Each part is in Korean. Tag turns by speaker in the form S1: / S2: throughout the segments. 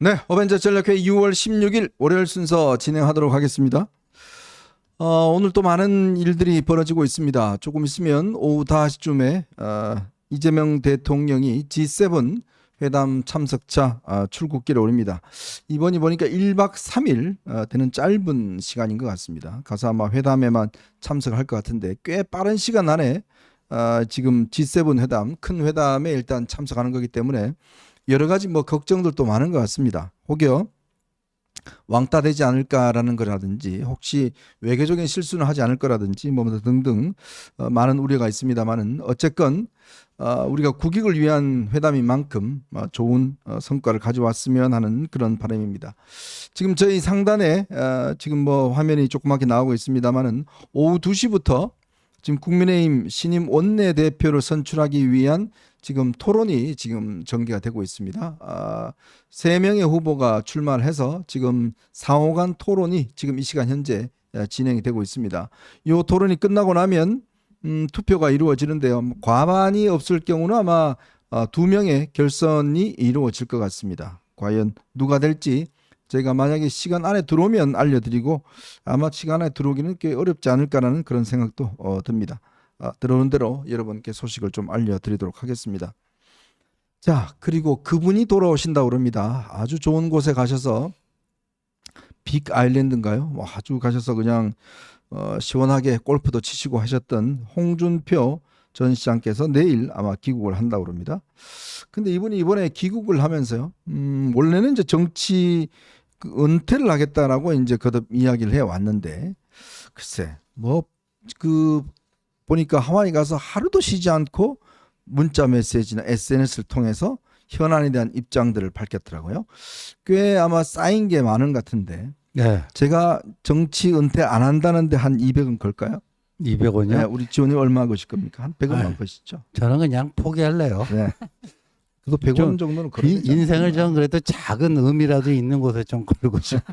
S1: 네, 어벤져스 전략회 6월 16일 월요일 순서 진행하도록 하겠습니다. 오늘 또 많은 일들이 벌어지고 있습니다. 조금 있으면 오후 5시쯤에 이재명 대통령이 G7 회담 참석차 출국길에 오릅니다. 이번이 보니까 1박 3일 되는 짧은 시간인 것 같습니다. 가서 아마 회담에만 참석할 것 같은데 꽤 빠른 시간 안에 지금 G7 회담, 큰 회담에 일단 참석하는 거기 때문에 여러 가지 뭐 걱정들도 많은 것 같습니다. 혹여 왕따 되지 않을까라는 거라든지 혹시 외교적인 실수는 하지 않을 거라든지 뭐 등등 많은 우려가 있습니다만은 어쨌건 우리가 국익을 위한 회담인 만큼 좋은 성과를 가져왔으면 하는 그런 바람입니다. 지금 저희 상단에 지금 뭐 화면이 조그맣게 나오고 있습니다만은 오후 2시부터 지금 국민의힘 신임 원내대표를 선출하기 위한 지금 토론이 지금 전개가 되고 있습니다. 3명의 후보가 출마를 해서 지금 상호간 토론이 지금 이 시간 현재 진행이 되고 있습니다. 이 토론이 끝나고 나면 투표가 이루어지는데요. 과반이 없을 경우는 아마 2명의 결선이 이루어질 것 같습니다. 과연 누가 될지 저희가 만약에 시간 안에 들어오면 알려드리고 아마 시간 안에 들어오기는 꽤 어렵지 않을까라는 그런 생각도 듭니다. 들어오는 대로 여러분께 소식을 좀 알려드리도록 하겠습니다. 자, 그리고 그분이 돌아오신다고 그럽니다. 아주 좋은 곳에 가셔서 빅 아일랜드인가요? 뭐 아주 가셔서 그냥 시원하게 골프도 치시고 하셨던 홍준표 전 시장께서 내일 아마 귀국을 한다고 그럽니다. 근데 이분이 이번에 귀국을 하면서요. 원래는 이제 정치 은퇴를 하겠다라고 이제 거듭 이야기를 해 왔는데 글쎄 뭐 보니까 하와이 가서 하루도 쉬지 않고 문자 메시지나 SNS를 통해서 현안에 대한 입장들을 밝혔더라고요. 꽤 아마 쌓인 게 많은 것 같은데
S2: 네,
S1: 제가 정치 은퇴 안 한다는데 한 200은 걸까요?
S2: 200원이요?
S1: 네, 우리 지원이 얼마 거실 겁니까? 한 100원만 거시죠?
S2: 저는 그냥 포기할래요.
S1: 네. 그래도 100원 정도는 걸어야 되지
S2: 인생을
S1: 않습니까?
S2: 좀 그래도 작은 의미라도 있는 곳에 좀 걸고 싶어요.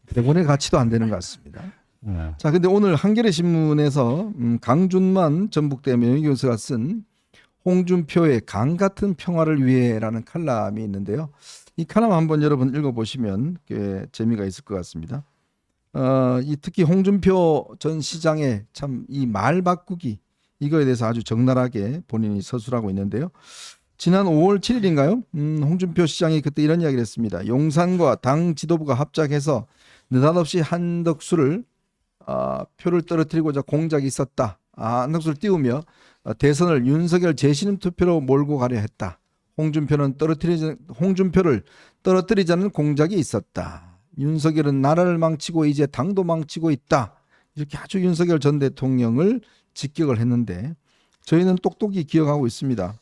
S1: 100원의 가치도 안 되는 것 같습니다.
S2: 네.
S1: 자, 근데 오늘 한겨레 신문에서 강준만 전북대 명예교수가 쓴 홍준표의 강 같은 평화를 위해라는 칼럼이 있는데요. 이 칼럼 한번 여러분 읽어보시면 꽤 재미가 있을 것 같습니다. 특히 홍준표 전 시장의 참 이 말 바꾸기 이거에 대해서 아주 적나라하게 본인이 서술하고 있는데요. 지난 5월 7일인가요? 홍준표 시장이 그때 이런 이야기를 했습니다. 용산과 당 지도부가 합작해서 느닷없이 한덕수를 표를 떨어뜨리고자 공작이 있었다. 한덕수를 띄우며 대선을 윤석열 재신임 투표로 몰고 가려 했다. 홍준표를 떨어뜨리자는 공작이 있었다. 윤석열은 나라를 망치고 이제 당도 망치고 있다. 이렇게 아주 윤석열 전 대통령을 직격을 했는데 저희는 똑똑히 기억하고 있습니다.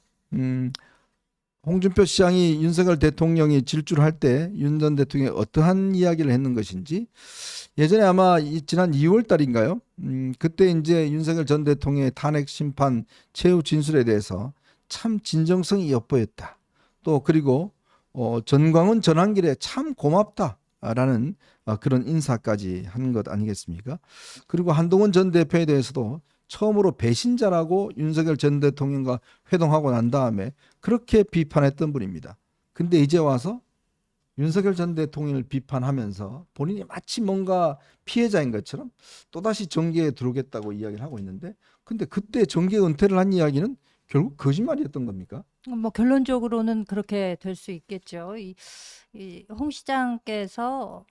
S1: 홍준표 시장이 윤석열 대통령이 질주할 때 윤 전 대통령이 어떠한 이야기를 했는 것인지 예전에 아마 지난 2월 달인가요? 그때 이제 윤석열 전 대통령의 탄핵 심판 최후 진술에 대해서 참 진정성이 엿보였다. 또 그리고 전광훈 전환길에 참 고맙다라는 그런 인사까지 한 것 아니겠습니까? 그리고 한동훈 전 대표에 대해서도 처음으로 배신자라고 윤석열 전 대통령과 회동하고 난 다음에 그렇게 비판했던 분입니다. 근데 이제 와서 윤석열 전 대통령을 비판하면서 본인이 마치 뭔가 피해자인 것처럼 또다시 정계에 들어오겠다고 이야기를 하고 있는데 근데 그때 정계 은퇴를 한 이야기는 결국 거짓말이었던 겁니까?
S3: 뭐 결론적으로는 그렇게 될 수 있겠죠. 홍 시장께서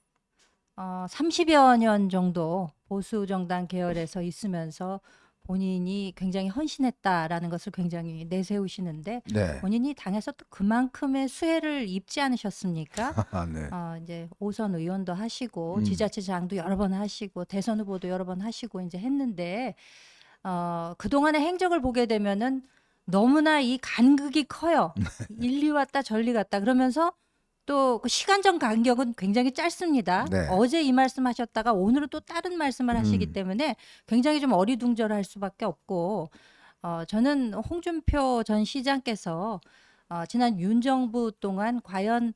S3: 30여 년 정도 보수 정당 계열에서 있으면서 본인이 굉장히 헌신했다라는 것을 굉장히 내세우시는데
S1: 네.
S3: 본인이 당에서 또 그만큼의 수혜를 입지 않으셨습니까?
S1: 네.
S3: 이제 오선 의원도 하시고
S1: 음.
S3: 지자체장도 여러 번 하시고 대선 후보도 여러 번 하시고 이제 했는데 그동안의 행적을 보게 되면은 너무나 이 간극이 커요. 일리 왔다 저리 갔다 그러면서 또 그 시간적 간격은 굉장히 짧습니다.
S1: 네.
S3: 어제 이 말씀하셨다가 오늘은 또 다른 말씀을 하시기 때문에 굉장히 좀 어리둥절할 수밖에 없고 저는 홍준표 전 시장께서 지난 윤 정부 동안 과연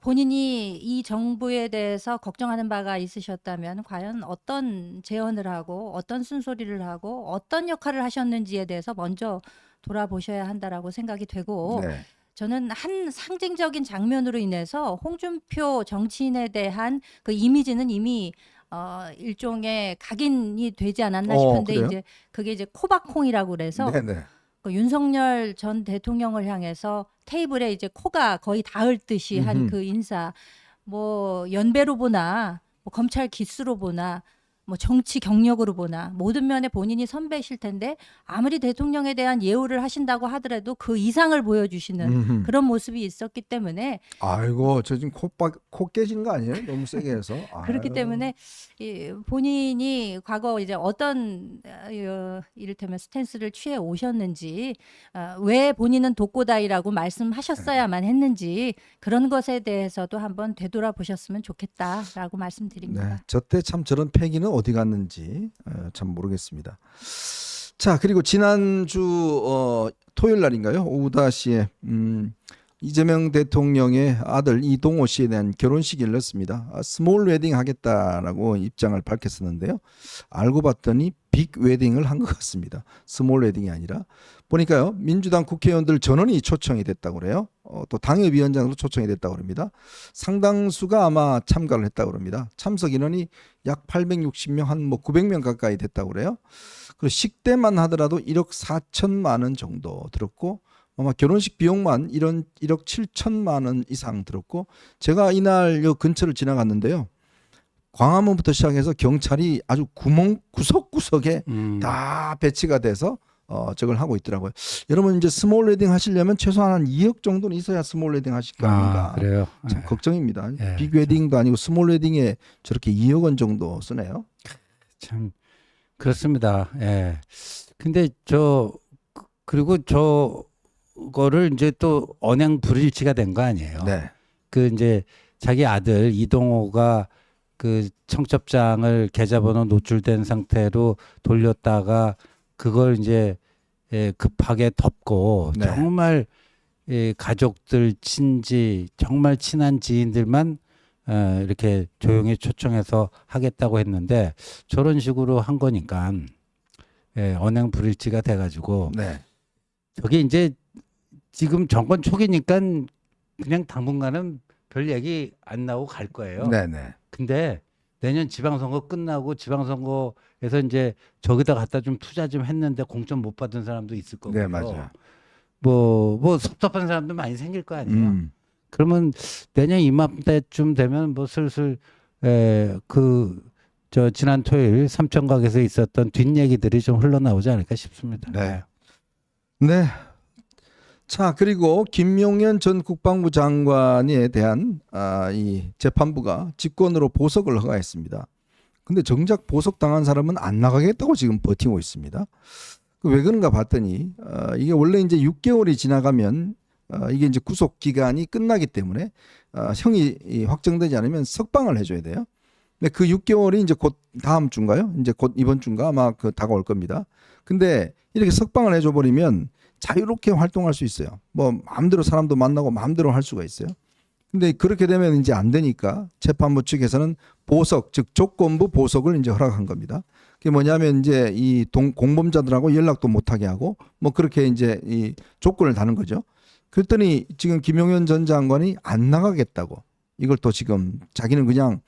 S3: 본인이 이 정부에 대해서 걱정하는 바가 있으셨다면 과연 어떤 제언을 하고 어떤 쓴소리를 하고 어떤 역할을 하셨는지에 대해서 먼저 돌아보셔야 한다라고 생각이 되고
S1: 네.
S3: 저는 한 상징적인 장면으로 인해서 홍준표 정치인에 대한 그 이미지는 이미 일종의 각인이 되지 않았나 싶은데
S1: 그래요?
S3: 이제 그게 이제 코박홍이라고 그래서
S1: 네네.
S3: 그 윤석열 전 대통령을 향해서 테이블에 이제 코가 거의 닿을 듯이 한
S1: 음흠.
S3: 그 인사, 뭐 연배로 보나 뭐 검찰 기수로 보나 뭐 정치 경력으로 보나 모든 면에 본인이 선배실 텐데 아무리 대통령에 대한 예우를 하신다고 하더라도 그 이상을 보여주시는
S1: 음흠.
S3: 그런 모습이 있었기 때문에
S1: 아이고, 저 지금 코 깨진 거 아니에요? 너무 세게 해서.
S3: 그렇기
S1: 아유.
S3: 때문에 이 본인이 과거 이제 어떤 이를테면 스탠스를 취해 오셨는지 왜 본인은 독고다이라고 말씀하셨어야만 했는지 그런 것에 대해서도 한번 되돌아보셨으면 좋겠다라고 말씀드립니다.
S1: 네, 저때 참 저런 패기는 어디 갔는지 참 모르겠습니다. 자, 그리고 지난주 토요일 날인가요? 오후 5시에 이재명 대통령의 아들 이동호 씨에 대한 결혼식이 열렸습니다. 스몰 웨딩 하겠다라고 입장을 밝혔었는데요. 알고 봤더니 빅 웨딩을 한 것 같습니다. 스몰 웨딩이 아니라. 보니까요, 민주당 국회의원들 전원이 초청이 됐다고 그래요. 또 당협위원장으로 초청이 됐다고 합니다. 상당수가 아마 참가를 했다고 합니다. 참석 인원이 약 860명, 한 뭐 900명 가까이 됐다고 그래요. 그리고 식대만 하더라도 1억 4천만 원 정도 들었고, 아마 결혼식 비용만 1억 7천만 원 이상 들었고, 제가 이날 요 근처를 지나갔는데요. 광화문부터 시작해서 경찰이 아주 구석구석에 다 배치가 돼서 저걸 하고 있더라고요. 여러분 이제 스몰 웨딩 하시려면 최소한 한 2억 정도는 있어야 스몰 웨딩 하실 거 아닌가.
S2: 그래요.
S1: 참 걱정입니다.
S2: 예,
S1: 빅 웨딩도 아니고 스몰 웨딩에 저렇게 2억 원 정도 쓰네요.
S2: 참 그렇습니다. 예. 근데 그리고 저거를 이제 또 언행 불일치가 된 거 아니에요.
S1: 네.
S2: 그 이제 자기 아들 이동호가 그 청첩장을 계좌번호 노출된 상태로 돌렸다가 그걸 이제 급하게 덮고
S1: 네.
S2: 정말 가족들, 친지, 정말 친한 지인들만 이렇게 조용히 초청해서 하겠다고 했는데 저런 식으로 한 거니까 언행 불일치가 돼가지고
S1: 네.
S2: 저게 이제 지금 정권 초기니까 그냥 당분간은 별 얘기 안 나오고 갈 거예요.
S1: 네네.
S2: 근데 내년 지방선거 끝나고 지방선거에서 이제 저기다 갖다 좀 투자 좀 했는데 공천 못 받은 사람도 있을 거고요.
S1: 네, 맞아요.
S2: 뭐 섭섭한 사람도 많이 생길 거 아니에요. 그러면 내년 이맘때쯤 되면 뭐 슬슬 지난 토요일 삼청각에서 있었던 뒷얘기들이 좀 흘러나오지 않을까 싶습니다.
S1: 네. 네. 자, 그리고 김용현 전 국방부 장관에 대한 이 재판부가 직권으로 보석을 허가했습니다. 근데 정작 보석당한 사람은 안 나가겠다고 지금 버티고 있습니다. 왜 그런가 봤더니 이게 원래 이제 6개월이 지나가면 이게 이제 구속 기간이 끝나기 때문에 형이 확정되지 않으면 석방을 해줘야 돼요. 근데 그 6개월이 이제 곧 다음 주인가요? 이제 곧 이번 주인가 아마 그 다가올 겁니다. 근데 이렇게 석방을 해줘 버리면 자유롭게 활동할 수 있어요. 뭐 마음대로 사람도 만나고 마음대로 할 수가 있어요. 근데 그렇게 되면 이제 안 되니까 재판부 측에서는 보석, 즉 조건부 보석을 이제 허락한 겁니다. 그게 뭐냐면 이제 이 공범자들하고 연락도 못하게 하고 뭐 그렇게 이제 이 조건을 다는 거죠. 그랬더니 지금 김용현 전 장관이 안 나가겠다고. 이걸 또 지금 자기는 그냥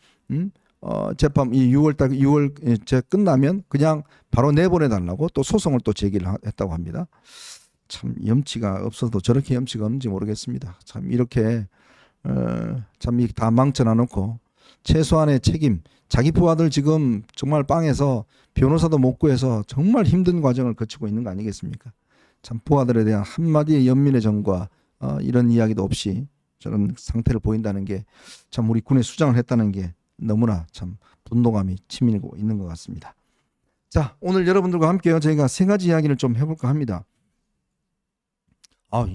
S1: 재판 이 6월 제 끝나면 그냥 바로 내보내 달라고 또 소송을 또 제기를 했다고 합니다. 참 염치가 없어도 저렇게 염치가 없는지 모르겠습니다. 참 이렇게 참 다 망쳐놔 놓고 최소한의 책임, 자기 부하들 지금 정말 빵에서 변호사도 못 구해서 정말 힘든 과정을 거치고 있는 거 아니겠습니까? 참 부하들에 대한 한마디의 연민의 정과 이런 이야기도 없이 저런 상태를 보인다는 게 참 우리 군에 수장을 했다는 게 너무나 참 분노감이 치밀고 있는 것 같습니다. 자, 오늘 여러분들과 함께 저희가 세 가지 이야기를 좀 해볼까 합니다.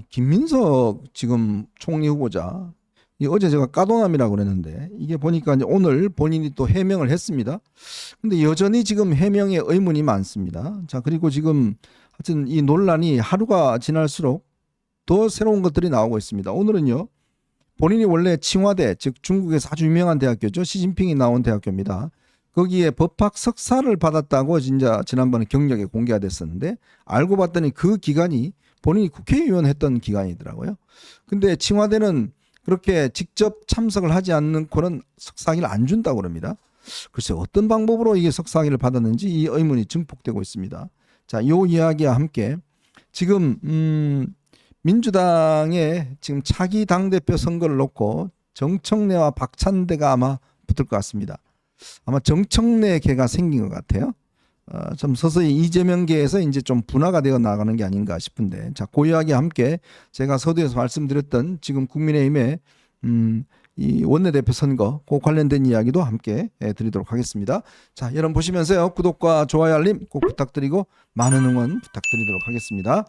S1: 김민석 지금 총리 후보자 어제 제가 까도남이라고 그랬는데 이게 보니까 이제 오늘 본인이 또 해명을 했습니다. 근데 여전히 지금 해명에 의문이 많습니다. 자, 그리고 지금 하여튼 이 논란이 하루가 지날수록 더 새로운 것들이 나오고 있습니다. 오늘은요, 본인이 원래 칭화대, 즉 중국에서 아주 유명한 대학교죠. 시진핑이 나온 대학교입니다. 거기에 법학 석사를 받았다고 진짜 지난번에 경력에 공개가 됐었는데 알고 봤더니 그 기간이 본인이 국회의원 했던 기간이더라고요. 근데 청와대는 그렇게 직접 참석을 하지 않고는 석상을 안 준다고 그럽니다. 글쎄 어떤 방법으로 이게 석상을 받았는지 이 의문이 증폭되고 있습니다. 자, 요 이야기와 함께 지금 민주당의 지금 차기 당대표 선거를 놓고 정청래와 박찬대가 아마 붙을 것 같습니다. 아마 정청래계가 생긴 것 같아요. 좀 서서히 이재명계에서 이제 좀 분화가 되어 나가는 게 아닌가 싶은데, 자, 그 이야기와 함께 제가 서두에서 말씀드렸던 지금 국민의힘의 이 원내대표 선거 그 관련된 이야기도 함께 드리도록 하겠습니다. 자, 여러분 보시면서요, 구독과 좋아요 알림 꼭 부탁드리고 많은 응원 부탁드리도록 하겠습니다.